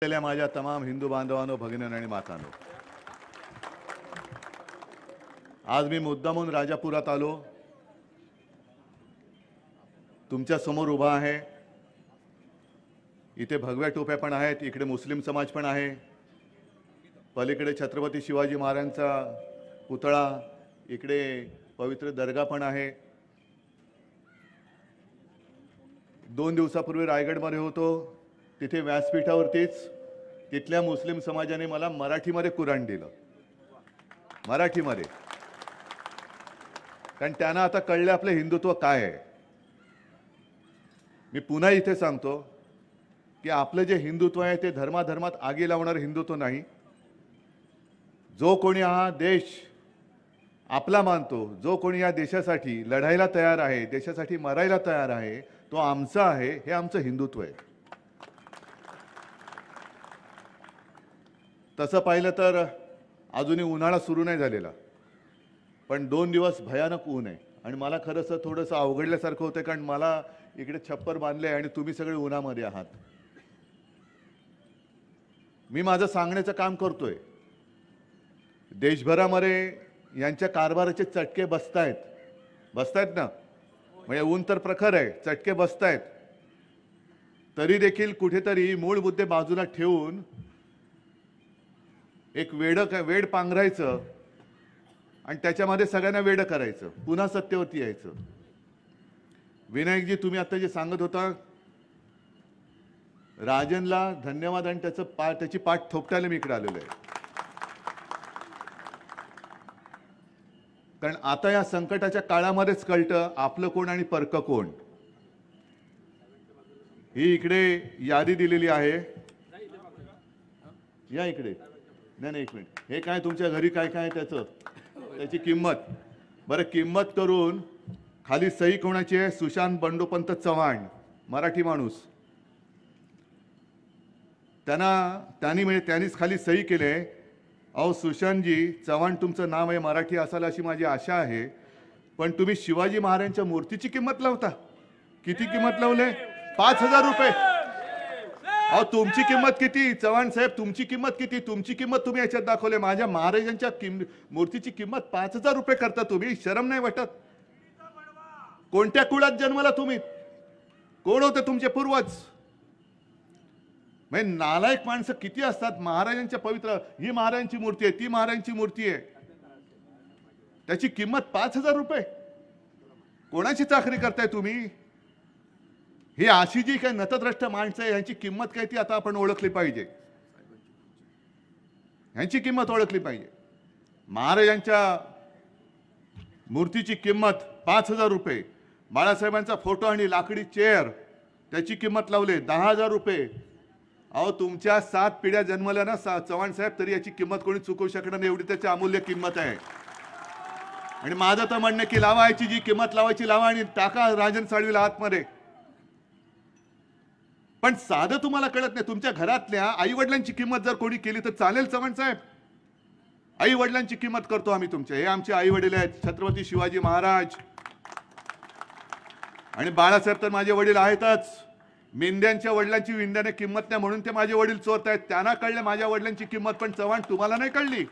माझ्या तमाम हिंदू बांधवांनो, भगिनींनो आणि मातांनो, आज मी मुद्दामून राजापुरात आलो, तुमच्या समोर उभा आहे। इथे भगव्या टोप्या पण आहेत, इकडे मुस्लिम समाज पण आहे, पलीकडे छत्रपती शिवाजी महाराजांचा पुतळा, इकडे पवित्र दर्गा पण आहे। 2 दिवसापूर्वी रायगडमध्ये होतो, तिथे व्यासपीठावरतीच तिथल्या मुस्लिम समाजाने मला मराठीमध्ये कुराण दिलं, मराठीमध्ये, कारण त्यांना आता कळलं आपलं हिंदुत्व काय आहे। मी पुन्हा इथे सांगतो की आपलं जे हिंदुत्व आहे ते धर्माधर्मात आगी लावणारं हिंदुत्व नाही। जो कोणी हा देश आपला मानतो, जो कोणी या देशासाठी लढायला तयार आहे, देशासाठी मरायला तयार आहे, तो आमचा आहे, हे आमचं हिंदुत्व आहे। तसं पाहिलं तर अजूनही उन्हाळा सुरू नाही झालेला, पण 2 दिवस भयानक ऊन आहे आणि मला खरंच थोडंसं अवघडल्यासारखं होतं, कारण मला इकडे छप्पर बांधले आणि तुम्ही सगळे उन्हामध्ये आहात। मी माझं सांगण्याचं काम करतोय, देशभरामध्ये यांच्या कारभाराचे चटके बसतायत ना, म्हणजे ऊन तर प्रखर आहे, चटके बसतायत, तरी देखील कुठेतरी मूळ मुद्दे बाजूला ठेवून एक वेड पांघरायचं आणि त्याच्यामध्ये सगळ्यांना वेड करायचं, पुन्हा सत्तेवरती यायचं। विनायकजी, तुम्ही आता जे सांगत होता, राजनला धन्यवाद आणि त्याची पाठ थोपटायला मी इकडे आलेलो आहे, कारण आता या संकटाच्या काळामध्येच कळतं आपलं कोण आणि परकं कोण। ही इकडे यादी दिलेली आहे, या इकडे, नाही एक मिनिट, हे काय तुमच्या घरी काय काय त्याची किंमत, बरं किंमत करून खाली सही कोणाची आहे? सुशांत बंडोपंत चव्हाण, मराठी माणूस, त्यांनीच खाली सही केले। अहो सुशांतजी, चव्हाण तुमचं नाव आहे, मराठी असाल अशी माझी आशा आहे, पण तुम्ही शिवाजी महाराजांच्या मूर्तीची किंमत लावता। किती किंमत लावले? 5000 रुपये। अहो तुमची किंमत किती चव्हाण साहेब, तुमची किंमत किती? तुमची किंमत तुम्ही याच्यात दाखवले, माझ्या महाराजांच्या मूर्तीची किंमत 5000 रुपये करता तुम्ही? शरम नाही वाटत? कोणत्या कुळात जन्मला तुम्ही? कोण होते तुमचे पूर्वज? म्हणजे नालायक माणसं किती असतात। महाराजांच्या पवित्र, ही महाराजांची मूर्ती आहे, ती महाराजांची मूर्ती आहे, त्याची किंमत 5000 रुपये। कोणाची चाकरी करताय तुम्ही? ही अशी जी काही नतद्रष्ट माणसं आहे, यांची किंमत काय ती आता आपण ओळखली पाहिजे, यांची किंमत ओळखली पाहिजे। महाराजांच्या मूर्तीची किंमत 5000 रुपये, बाळासाहेबांचा फोटो आणि लाकडी चेअर त्याची किंमत लावले 10000 रुपये। अहो तुमच्या 7 पिढ्या जन्मल्या ना चव्हाण साहेब, तरी याची किंमत कोणी चुकवू शकणार नाही, एवढी त्याची अमूल्य किंमत आहे। आणि माझं तर म्हणणं की लावायची जी किंमत लावायची लावा आणि टाका राजन साळवीला आतमध्ये। पण साधं तुम्हाला कळत नाही, तुमच्या घरातल्या आई वडिलांची किंमत जर कोणी केली तर चालेल चव्हाण साहेब? आई वडिलांची किंमत करतो आम्ही तुमच्या, हे आमचे आई वडील आहेत, छत्रपती शिवाजी महाराज आणि बाळासाहेब तर माझे वडील आहेतच। मिंद्यांच्या वडिलांची विंद्याने किंमत नाही म्हणून ते माझे वडील चोरत आहेत, त्यांना कळले माझ्या वडिलांची किंमत, पण चव्हाण तुम्हाला नाही कळली।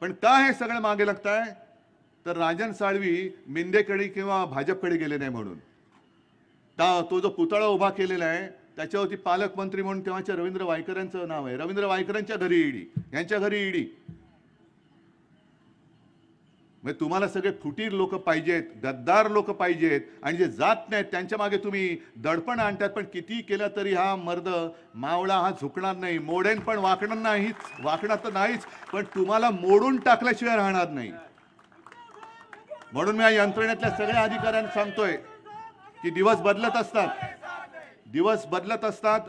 पण का हे सगळं मागे लागताय? तर राजन साळवी मिंदेकडे किंवा भाजपकडे गेले नाही म्हणून। तो जो पुतळा उभा केलेला आहे त्याच्यावरती पालकमंत्री म्हणून तेव्हाच्या रवींद्र वायकरांचं नाव आहे, रवींद्र वायकरांच्या घरी ईडी, यांच्या घरी ईडी। म्हणजे तुम्हाला सगळे फुटीर लोक पाहिजेत, गद्दार लोक पाहिजेत, आणि जे जात नाहीत त्यांच्या मागे तुम्ही दडपण आणतात। पण किती केलं तरी हा मर्द मावळा हा झुकणार नाही, मोडेन पण वाकणार तर नाहीच, पण तुम्हाला मोडून टाकल्याशिवाय राहणार नाही। म्हणून मी या यंत्रणेतल्या सगळ्या अधिकाऱ्यांना सांगतोय की दिवस बदलत असतात,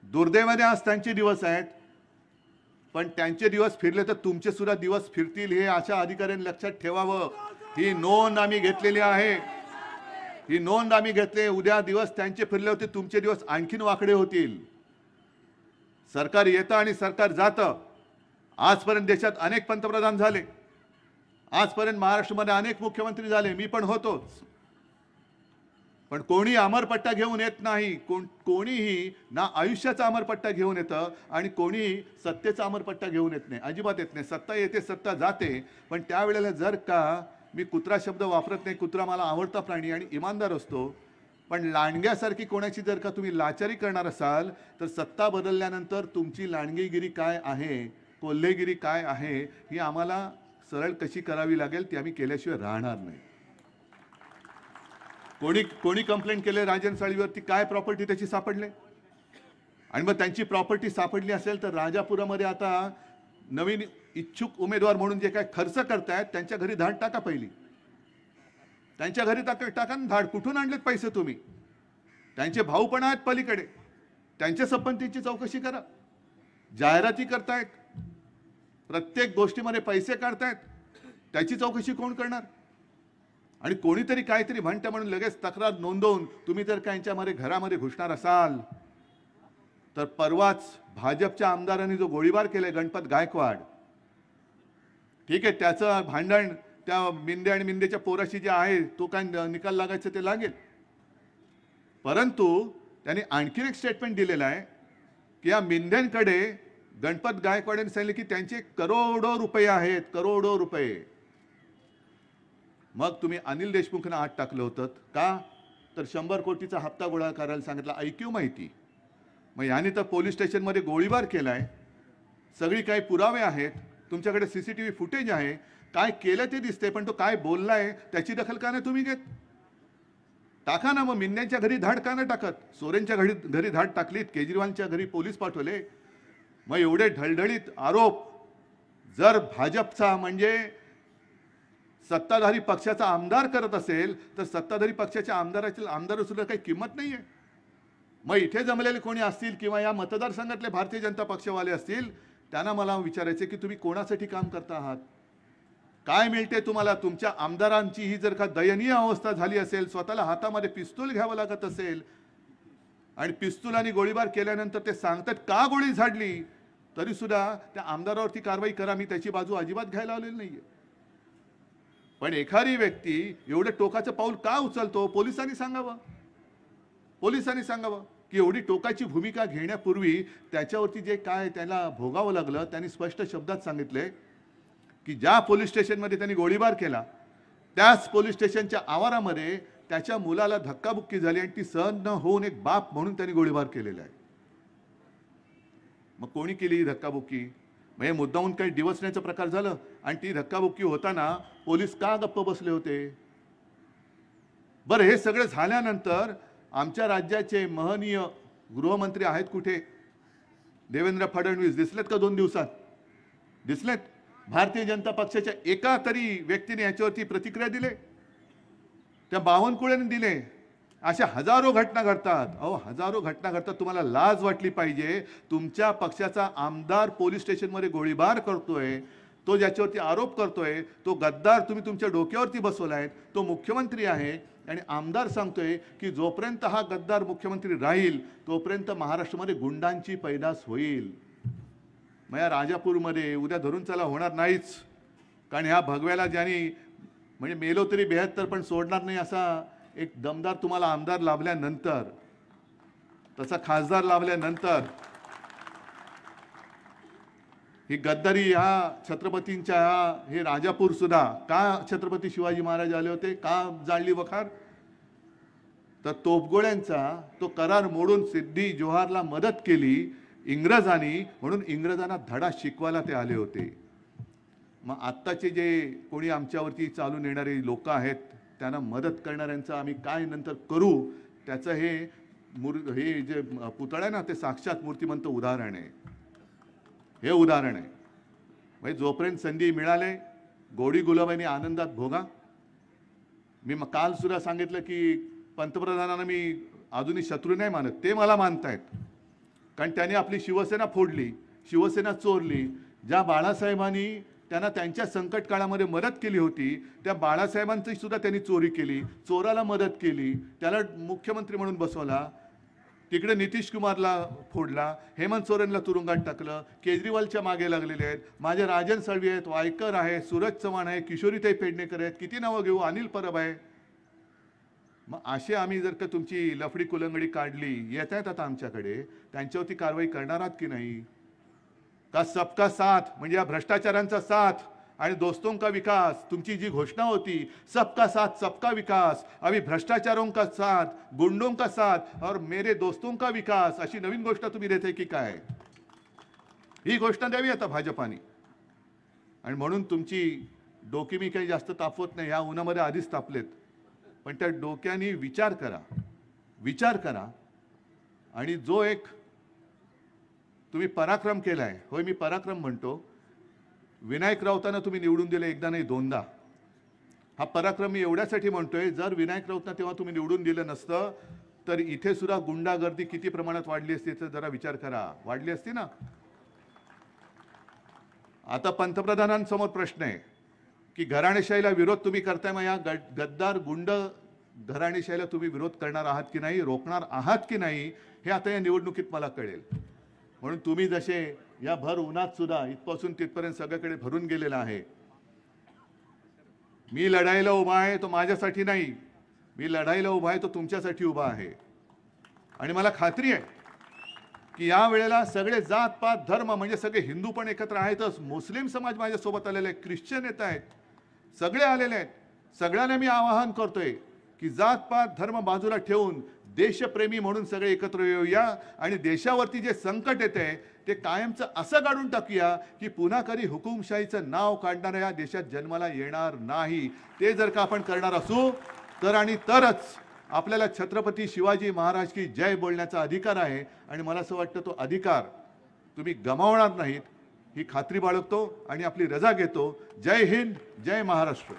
दुर्दैवाने आज त्यांचे दिवस आहेत, पण त्यांचे दिवस फिरले तर तुमचे सुद्धा दिवस फिरतील, हे अशा अधिकाऱ्यांनी लक्षात ठेवावं। ही नोंद आम्ही घेतलेली आहे, ही नोंद आम्ही घेतली। उद्या दिवस त्यांचे फिरले होते, तुमचे दिवस आणखीन वाकडे होतील। सरकार येतं आणि सरकार जातं। आजपर्यंत देशात अनेक पंतप्रधान झाले, आजपर्यंत महाराष्ट्रामध्ये अनेक मुख्यमंत्री झाले, मी पण होतोच, पण कोणी अमरपट्टा घेऊन येत नाही. कोणीही ना आयुष्याचा अमरपट्टा घेऊन येतं आणि कोणीही सत्तेचा अमरपट्टा घेऊन येत नाही. अजिबात येत नाही. सत्ता येते, सत्ता जाते. पण त्यावेळेला जर का मी कुत्रा शब्द वापरत नाही, कुत्रा मला आवडता प्राणी आणि इमानदार असतो, पण लांडग्यासारखी कोणाची जर का तुम्ही लाचारी करणार असाल तर सत्ता बदलल्यानंतर तुमची लांडगीगिरी काय आहे, कोल्हेगिरी काय आहे, ही आम्हाला सरळ कशी करावी लागेल ती आम्ही केल्याशिवाय राहणार नाही. कोणी कंप्लेंट केले राजन साळवीवरती, काय प्रॉपर्टी त्याची सापडले, आणि मग त्यांची प्रॉपर्टी सापडली असेल तर राजापुरामध्ये आता नवीन इच्छुक उमेदवार म्हणून जे काय खर्च करतायत त्यांच्या घरी धाड टाका. पहिली त्यांच्या घरी टाका ना धाड. कुठून आणलेत पैसे तुम्ही? त्यांचे भाऊ पण आहेत पलीकडे, त्यांच्या संपत्तीची चौकशी करा. जाहिराती करतायत, प्रत्येक गोष्टीमध्ये पैसे काढतायत, त्याची चौकशी कोण करणार? आणि कोणीतरी काहीतरी म्हणतं म्हणून लगेच तक्रार नोंदवून तुम्ही जर का यांच्यामध्ये घरामध्ये घुसणार असाल तर परवाच भाजपच्या आमदारांनी जो गोळीबार केलाय गणपत गायकवाड, ठीक आहे, त्याचं भांडण त्या मिंदे आणि मिंदेच्या पोराशी जे आहे तो काय निकाल लागायचं ते लागेल. परंतु त्यांनी आणखीन एक स्टेटमेंट दिलेलं आहे की या मिंद्यांकडे गणपत गायकवाडांनी सांगितले की त्यांचे करोडो रुपये आहेत, करोडो रुपये. मग तुम्ही अनिल देशमुखांना आत टाकलं होतं का? तर 100 कोटीचा हप्ता गोळा करायला सांगितला. ऐक्यू माहिती. मग याने तर पोलीस स्टेशनमध्ये गोळीबार केलाय, सगळी काही पुरावे आहेत, तुमच्याकडे सीसीटीव्ही फुटेज आहे, काय केलं ते दिसते, पण तो काय बोललाय त्याची दखल का नाही तुम्ही घेत? टाका ना. मग मिंद्यांच्या घरी धाड का नाही टाकत? सोरेनच्या घरी धाड टाकलीत, केजरीवालच्या घरी पोलीस पाठवले. मग एवढे ढळढळीत आरोप जर भाजपचा म्हणजे सत्ताधारी पक्षाचा आमदार करत असेल तर सत्ताधारी पक्षाच्या आमदार सुद्धा काही किंमत नाहीये. मग इथे जमलेले कोणी असतील किंवा या मतदारसंघातले भारतीय जनता पक्षवाले असतील, त्यांना मला विचारायचे की तुम्ही कोणासाठी काम करता आहात? काय मिळते तुम्हाला? तुमच्या आमदारांची ही जर का दयनीय अवस्था झाली असेल, स्वतःला हातामध्ये पिस्तूल घ्यावं लागत असेल आणि पिस्तूलाने गोळीबार केल्यानंतर ते सांगतात का गोळी झाडली, तरी सुद्धा त्या आमदारावरती कारवाई करा. मी त्याची बाजू अजिबात घ्यायला आलेली नाहीये. पण एखादी व्यक्ती एवढं टोकाचं पाऊल का उचलतो? पोलिसांनी सांगावं. पोलिसांनी सांगावं की एवढी टोकाची भूमिका घेण्यापूर्वी त्याच्यावरती जे काय त्याला भोगावं लागलं, त्यांनी स्पष्ट शब्दात सांगितले की ज्या पोलीस स्टेशनमध्ये त्यांनी गोळीबार केला त्याच पोलीस स्टेशनच्या आवारामध्ये त्याच्या मुलाला धक्काबुक्की झाली आणि ती सहन न होऊन एक बाप म्हणून त्यांनी गोळीबार केलेला आहे. मग कोणी केली ही धक्काबुक्की? म्हणजे मुद्दाहून काही डिवचण्याचा प्रकार झालं आणि ती धक्काबुक्की होताना पोलीस का गप्प बसले होते? बरं, हे सगळं झाल्यानंतर आमच्या राज्याचे महनीय गृहमंत्री आहेत कुठे? देवेंद्र फडणवीस दिसलेत का 2 दिवसात? दिसलेत? भारतीय जनता पक्षाच्या एका तरी व्यक्तीने याच्यावरती प्रतिक्रिया दिली? त्या बावनकुळेने दिले? अशा हजारो घटना घडतात. अहो, हजारो घटना घडतात. तुम्हाला लाज वाटली पाहिजे. तुमच्या पक्षाचा आमदार पोलीस स्टेशनमध्ये गोळीबार करतोय, तो ज्याच्यावरती आरोप करतोय तो गद्दार तुम्ही तुमच्या डोक्यावरती बसवलाय, तो मुख्यमंत्री आहे आणि आमदार सांगतोय की जोपर्यंत हा गद्दार मुख्यमंत्री राहील तोपर्यंत महाराष्ट्रामध्ये गुंडांची पैदास होईल. मग या राजापूरमध्ये उद्या धरून चला होणार नाहीच, कारण ह्या भगव्याला ज्यांनी म्हणजे मेलो तरी 72 पण सोडणार नाही असा एक दमदार तुम्हाला आमदार लाभल्यानंतर, तसा खासदार लाभल्यानंतर ही गद्दारी ह्या छत्रपतींच्या हे राजापूर सुद्धा का छत्रपती शिवाजी महाराज आले होते, का जाळली वखार? तर तोफगोळ्यांचा तो करार मोडून सिद्धी जोहारला मदत केली इंग्रजांनी, म्हणून इंग्रजांना धडा शिकवायला ते आले होते. मग आत्ताचे जे कोणी आमच्यावरती चालून येणारे लोक आहेत त्यांना मदत करणाऱ्यांचं आम्ही काय नंतर करू, त्याचं हे जे पुतळा आहे ना ते साक्षात मूर्तिमंत उदाहरण आहे. हे उदाहरण आहे. म्हणजे जोपर्यंत संधी मिळाले गोडी गुलाबाने आनंदात भोगा. मी काल सुद्धा सांगितलं की पंतप्रधानांना मी अजूनही शत्रू नाही मानत, ते मला मानतायत, कारण त्यांनी आपली शिवसेना फोडली, शिवसेना चोरली. ज्या बाळासाहेबांनी त्यांना त्यांच्या संकट काळामध्ये मदत केली होती त्या बाळासाहेबांची सुद्धा त्यांनी चोरी केली, चोराला मदत केली, त्याला मुख्यमंत्री म्हणून बसवला. तिकडे नितीश कुमारला फोडला, हेमंत सोरेनला तुरुंगात टाकलं, केजरीवालच्या मागे लागलेले आहेत. माझे राजन साळवी आहेत, वायकर आहे, सूरज चव्हाण आहे, किशोरीताई पेडणेकर आहेत, किती नावं घेऊ, अनिल परब आहे. मग असे आम्ही जर का तुमची लफडी कुलंगडी काढली, येत आहेत आता आमच्याकडे, त्यांच्यावरती कारवाई करणार आहात की नाही? का सबका साथ म्हणजे या भ्रष्टाचारांचा साथ आणि दोस्तों का विकास, तुमची जी घोषणा होती सबका साथ सबका विकास, अभी भ्रष्टाचारों का साथ, गुंडों का साथ और मेरे दोस्तों का विकास, अशी नवीन घोषणा तुम्ही देते की काय? ही घोषणा द्यावी आता भाजपाने. आणि म्हणून तुमची डोकी मी काही जास्त तापवत नाही, या उन्हामध्ये आधीच तापलेत, पण त्या डोक्याने विचार करा. आणि जो एक तुम्ही पराक्रम केलाय, होय मी पराक्रम म्हणतो, विनायक राऊतांना तुम्ही निवडून दिले एकदा नाही दोनदा. हा पराक्रम मी एवढ्यासाठी म्हणतोय, जर विनायक राऊतांना तेव्हा तुम्ही निवडून दिलं नसतं तर इथे सुद्धा गुंडागर्दी किती प्रमाणात वाढली असती याचा जरा विचार करा. वाढली असती ना. आता पंतप्रधानांसमोर प्रश्न आहे की घराणेशाहीला विरोध तुम्ही करताय, मग या गद्दार गुंड घराणेशाहीला तुम्ही विरोध करणार आहात की नाही, रोखणार आहात की नाही, हे आता या निवडणुकीत मला कळेल. म्हणून तुम्ही जसे या भर उन्हात सुद्धा इथपासून तिथपर्यंत सगळीकडे भरून गेलेला आहे. मी लढाईला उभा आहे तो माझ्यासाठी नाही, मी लढाईला उभा आहे तो तुमच्यासाठी उभा आहे. आणि मला खात्री आहे की या वेळेला सगळे जात पात धर्म म्हणजे सगळे हिंदू पण एकत्र आहेतच, मुस्लिम समाज माझ्यासोबत आलेले आहे, ख्रिश्चन येत आहेत, सगळे आलेले आहेत. सगळ्यांना मी आवाहन करतोय की जात पात धर्म बाजूला ठेवून देशप्रेमी म्हणून सगळे एकत्र येऊया आणि देशावरती जे संकट येते ते कायमचं असं काढून टाकूया की पुन्हा कधी हुकुमशाहीचं नाव काढणाऱ्या या देशात जन्माला येणार नाही. ते जर का आपण करणार असू तर आणि तरच आपल्याला छत्रपती शिवाजी महाराज की जय बोलण्याचा अधिकार आहे. आणि मला असं वाटतं तो अधिकार तुम्ही गमावणार नाहीत ही खात्री बाळगतो आणि आपली रजा घेतो. जय हिंद, जय महाराष्ट्र.